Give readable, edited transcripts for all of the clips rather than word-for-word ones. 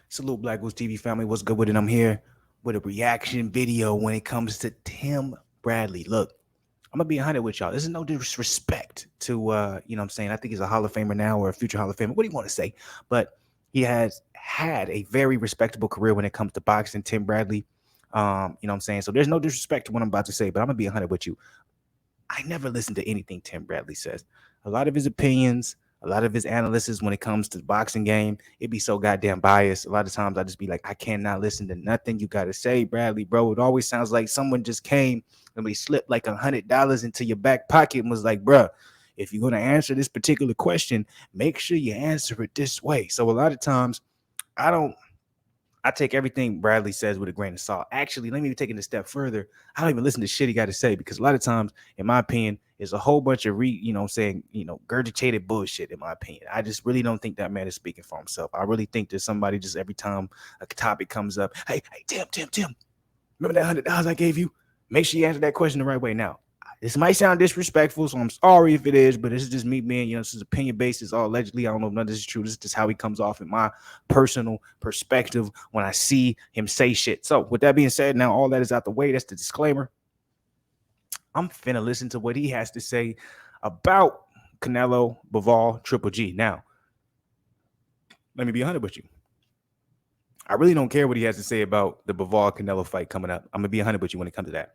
Salute Black Goose TV family. What's good with it? I'm here with a reaction video when it comes to Tim Bradley. Look, I'm gonna be 100 with y'all. This is no disrespect to you know what I'm saying. I think he's a Hall of Famer now or a future Hall of Famer. What do you want to say? But he has had a very respectable career when it comes to boxing, Tim Bradley. You know what I'm saying? So there's no disrespect to what I'm about to say, but I'm gonna be 100 with you. I never listen to anything Tim Bradley says. A lot of his opinions, a lot of his analysis when it comes to the boxing game, it be so goddamn biased. A lot of times I just be like, I cannot listen to nothing you got to say, Bradley, bro. It always sounds like someone just came and we slipped like $100 into your back pocket and was like, bruh, if you're going to answer this particular question, make sure you answer it this way. So a lot of times I don't I take everything Bradley says with a grain of salt. Actually, let me take it a step further. I don't even listen to shit he got to say because a lot of times, in my opinion, is a whole bunch of gurgitated bullshit. In my opinion, I just really don't think that man is speaking for himself. I really think that somebody just every time a topic comes up, hey, Tim, remember that $100 I gave you? Make sure you answer that question the right way. Now, this might sound disrespectful, so I'm sorry if it is, but this is just me being, this is opinion based. It's all allegedly. I don't know if none of this is true. This is just how he comes off in my personal perspective when I see him say shit. So, with that being said, now all that is out the way. That's the disclaimer. I'm finna listen to what he has to say about Canelo, Bivol, Triple G. Now, let me be 100 with you. I really don't care what he has to say about the Bivol Canelo fight coming up. I'm gonna be 100 with you when it comes to that.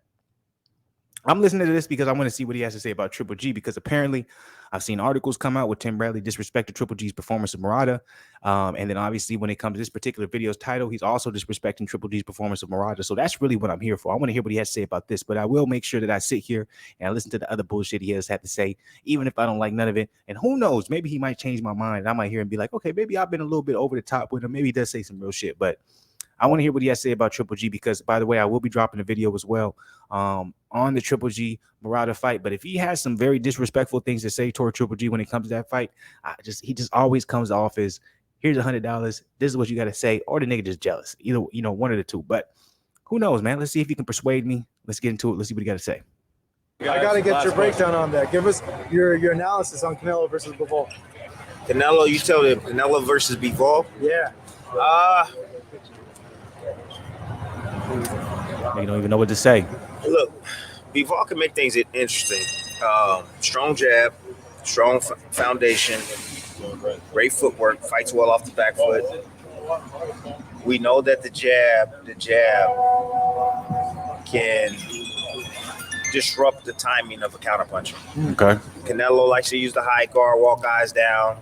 I'm listening to this because I want to see what he has to say about Triple G, because apparently I've seen articles come out with Tim Bradley disrespecting Triple G's performance of Murata. And then obviously when it comes to this particular video's title, he's also disrespecting Triple G's performance of Murata. So that's really what I'm here for. I want to hear what he has to say about this, but I will make sure that I sit here and I listen to the other bullshit he has had to say, even if I don't like none of it. And who knows, maybe he might change my mind. I might hear him be like, okay, maybe I've been a little bit over the top with him. Maybe he does say some real shit, but I want to hear what he has to say about Triple G because, by the way, I will be dropping a video as well on the Triple G Murata fight. But if he has some very disrespectful things to say toward Triple G when it comes to that fight, he just always comes off as, here's $100. This is what you got to say, or the nigga just jealous. Either one of the two. But who knows, man? Let's see if you can persuade me. Let's get into it. Let's see what you got to say. I got to get your breakdown on that. Give us your analysis on Canelo versus Bivol. Canelo, you tell him Canelo versus Bivol? Yeah. You don't even know what to say. Look, Bivol can make things interesting. Strong jab, strong foundation, great footwork, fights well off the back foot. We know that the jab can disrupt the timing of a counterpuncher. Okay. Canelo likes to use the high guard, walk guys down.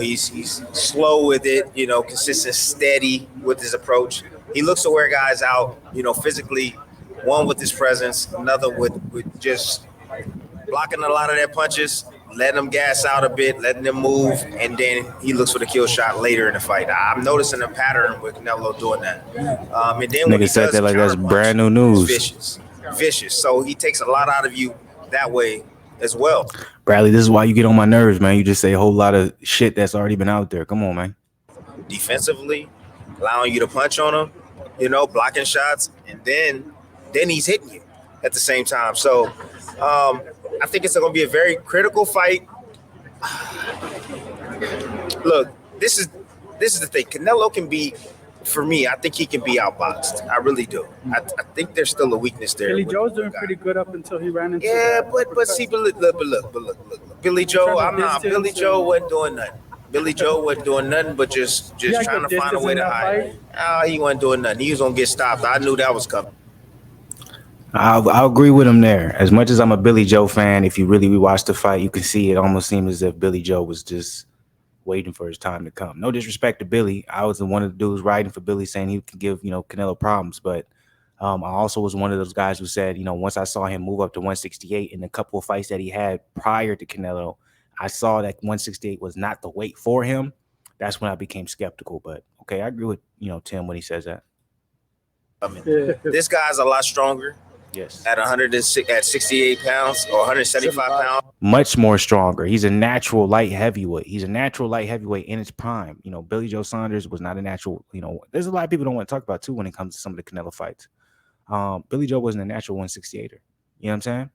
He's slow with it, consistent, steady with his approach. He looks to wear guys out, physically, one with his presence, another with just blocking a lot of their punches, letting them gas out a bit, letting them move, and then he looks for the kill shot later in the fight. I'm noticing a pattern with Canelo doing that. And then when he said does that like that's counterpunch, brand new news. Vicious. So he takes a lot out of you that way as well. Bradley, this is why you get on my nerves, man. You just say a whole lot of shit that's already been out there. Come on, man. Defensively, allowing you to punch on him, blocking shots, and then he's hitting you at the same time. So I think it's going to be a very critical fight. Look, this is the thing. Canelo can be, for me, I think he can be outboxed. I really do. I think there's still a weakness there. Billy Joe's doing pretty good up until he ran into. Yeah, but see, look. Billy Joe, Billy Joe wasn't doing nothing. Billy Joe wasn't doing nothing but just trying to find a way to hide. He wasn't doing nothing. He was gonna get stopped. I knew that was coming. I'll agree with him there. As much as I'm a Billy Joe fan, if you really rewatch the fight, you can see it almost seemed as if Billy Joe was just waiting for his time to come. No disrespect to Billy. I was one of the dudes writing for Billy saying he can give, Canelo problems. But I also was one of those guys who said, once I saw him move up to 168 in a couple of fights that he had prior to Canelo, I saw that 168 was not the weight for him. That's when I became skeptical. But okay, I agree with, Tim when he says that. This guy's a lot stronger. Yes. At 68 pounds or 175 pounds. Much more stronger. He's a natural light heavyweight. He's a natural light heavyweight in his prime. Billy Joe Saunders was not a natural, there's a lot of people don't want to talk about too when it comes to some of the Canelo fights. Billy Joe wasn't a natural 168er. You know what I'm saying?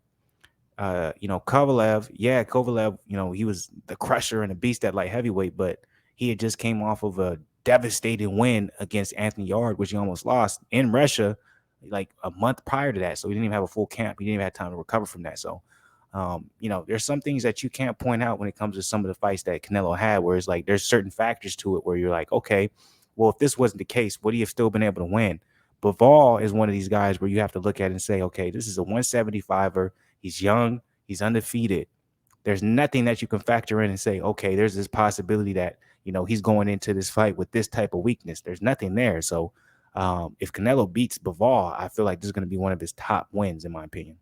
Kovalev, he was the crusher and a beast at light heavyweight, but he had just came off of a devastating win against Anthony Yard, which he almost lost in Russia like a month prior to that. So he didn't even have a full camp. He didn't even have time to recover from that. So, there's some things that you can't point out when it comes to some of the fights that Canelo had, where it's like there's certain factors to it where you're like, okay, well, if this wasn't the case, would he have still been able to win? Bivol is one of these guys where you have to look at it and say, okay, this is a 175er. He's young. He's undefeated. There's nothing that you can factor in and say, okay, there's this possibility that, he's going into this fight with this type of weakness. There's nothing there. So if Canelo beats Bivol, I feel like this is going to be one of his top wins, in my opinion.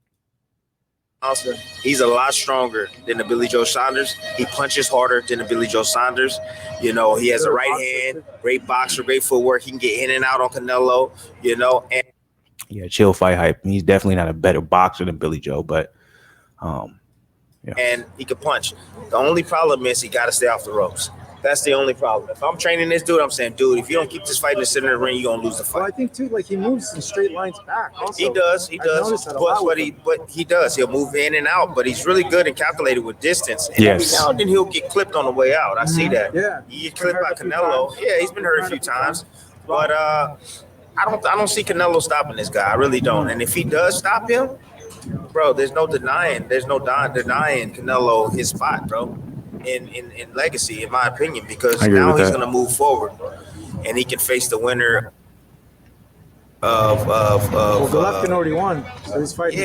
Also, he's a lot stronger than the Billy Joe Saunders. He punches harder than the Billy Joe Saunders. He has a right hand, great boxer, great footwork. He can get in and out on Canelo, and yeah, chill fight hype. He's definitely not a better boxer than Billy Joe, but and he can punch. The only problem is he got to stay off the ropes. That's the only problem. If I'm training this dude, I'm saying, dude, if you don't keep this fight in the center of the ring, you're gonna lose the fight. Well, I think too, like he moves in straight lines back. Also, he does. But he does. He'll move in and out, but he's really good and calculated with distance. And every now and then he'll get clipped on the way out. I see that. Yeah, he get clipped by Canelo. Yeah, he's been hurt a few times, but I don't see Canelo stopping this guy. I really don't. And if he does stop him, bro, there's no denying Canelo his spot, bro. In legacy, in my opinion, because now he's going to move forward and he can face the winner of Golovkin already won, so he's fighting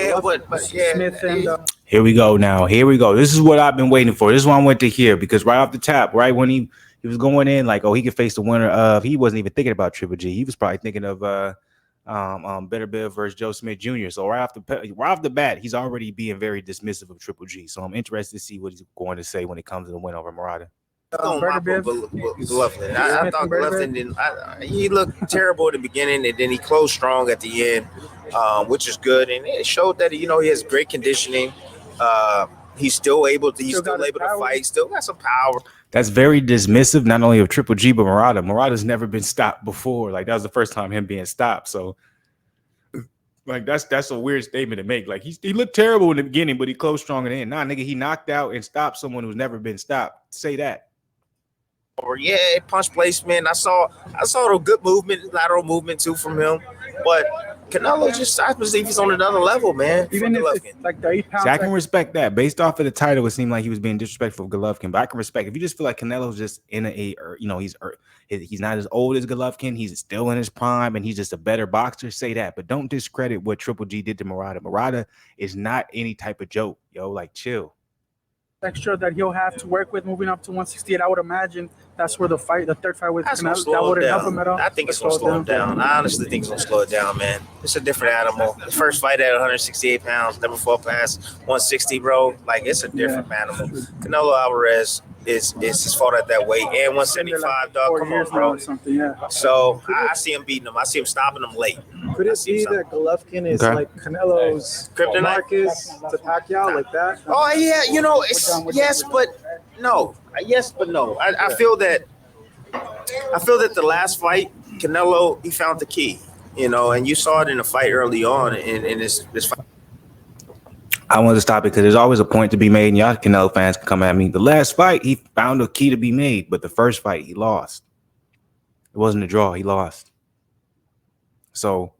Smith and here we go. This is what I've been waiting for. This is what I went to hear, because right off the top, right when he was going in, like, oh, he could face the winner of, he wasn't even thinking about Triple G. He was probably thinking of Better Bill versus Joe Smith Jr. So right off the bat, he's already being very dismissive of Triple G. So I'm interested to see what he's going to say when it comes to the win over Murata. Golovkin. I thought Golovkin he looked terrible at the beginning, and then he closed strong at the end, which is good, and it showed that he has great conditioning. He's still able to fight. Still got some power. That's very dismissive, not only of Triple G, but Murata. Murata's never been stopped before. Like, that was the first time him being stopped. So, like, that's a weird statement to make. Like, he looked terrible in the beginning, but he closed strong in the end. Nah, nigga, he knocked out and stopped someone who's never been stopped. Say that. Or punch placement. I saw the good movement, lateral movement too from him. But Canelo I believe he's on another level, man. Even if it's like the 8 pounds. See, I can respect that. Based off of the title, it seemed like he was being disrespectful of Golovkin. But I can respect if you just feel like Canelo's just in he's not as old as Golovkin. He's still in his prime, and he's just a better boxer. Say that, but don't discredit what Triple G did to Murata. Murata is not any type of joke, yo. Like, chill. Extra that he'll have to work with moving up to 168. I would imagine that's where the third fight with Canelo, that wouldn't help him at all. I think it's gonna slow him down. I honestly think it's gonna slow it down, man. It's a different animal. The first fight at 168 pounds, never fought past 160, bro. Like, it's a different animal. Canelo Alvarez is his fault at that weight, and 175, dog. Come on, bro. So I see him beating him. I see him stopping him late. Could it be that Golovkin is like Canelo's Marcus to Pacquiao, like that? Oh yeah, it's yes, but no. Yes, but no. I feel that the last fight, Canelo, he found the key, and you saw it in the fight early on in this fight. I wanted to stop it because there's always a point to be made, and y'all Canelo fans can come at me. The last fight, he found a key to be made, but the first fight, he lost. It wasn't a draw. He lost. So,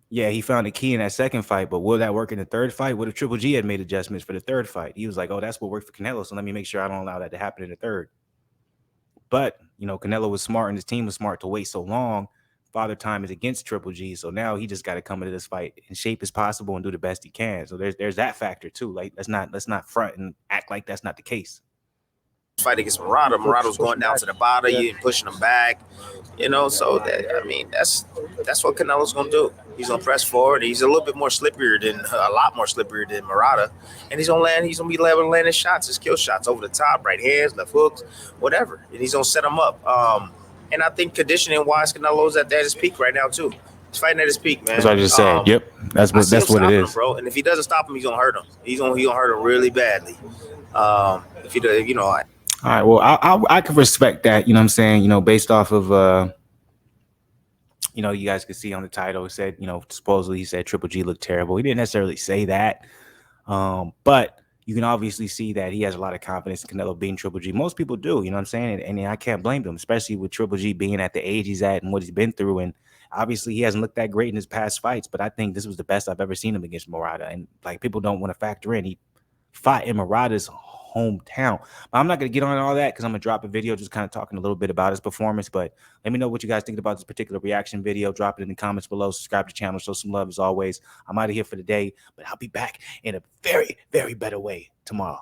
yeah, he found a key in that second fight, but will that work in the third fight? What if Triple G had made adjustments for the third fight? He was like, oh, that's what worked for Canelo, so let me make sure I don't allow that to happen in the third. But, Canelo was smart, and his team was smart to wait so long. Father Time is against Triple G, so now he just got to come into this fight in shape as possible and do the best he can. So there's that factor too. Like, let's not front and act like that's not the case. Fight against Murata was going down to the bottom, you pushing him back, So that's what Canelo's gonna do. He's gonna press forward. He's a lot more slippier than Murata, and he's gonna be able to land his shots, his kill shots over the top, right hands, left hooks, whatever, and he's gonna set him up. And I think conditioning wise, Canelo's at his peak right now too. He's fighting at his peak, man. That's what I just said. Yep, that's what it is, bro. And if he doesn't stop him, he's gonna hurt him. He's gonna hurt him really badly. If he does, All right. Well, I can respect that. You know what I'm saying? Based off of you guys could see on the title, it said, supposedly he said Triple G looked terrible. He didn't necessarily say that, but you can obviously see that he has a lot of confidence in Canelo beating Triple G. Most people do, you know what I'm saying? And I can't blame them, especially with Triple G being at the age he's at and what he's been through. And obviously he hasn't looked that great in his past fights, but I think this was the best I've ever seen him against Murata. And like, people don't want to factor in, he fought in Murata's hometown. But I'm not going to get on all that because I'm going to drop a video just kind of talking a little bit about his performance. But let me know what you guys think about this particular reaction video. Drop it in the comments below. Subscribe to the channel. Show some love as always. I'm out of here for the day, but I'll be back in a very, very better way tomorrow.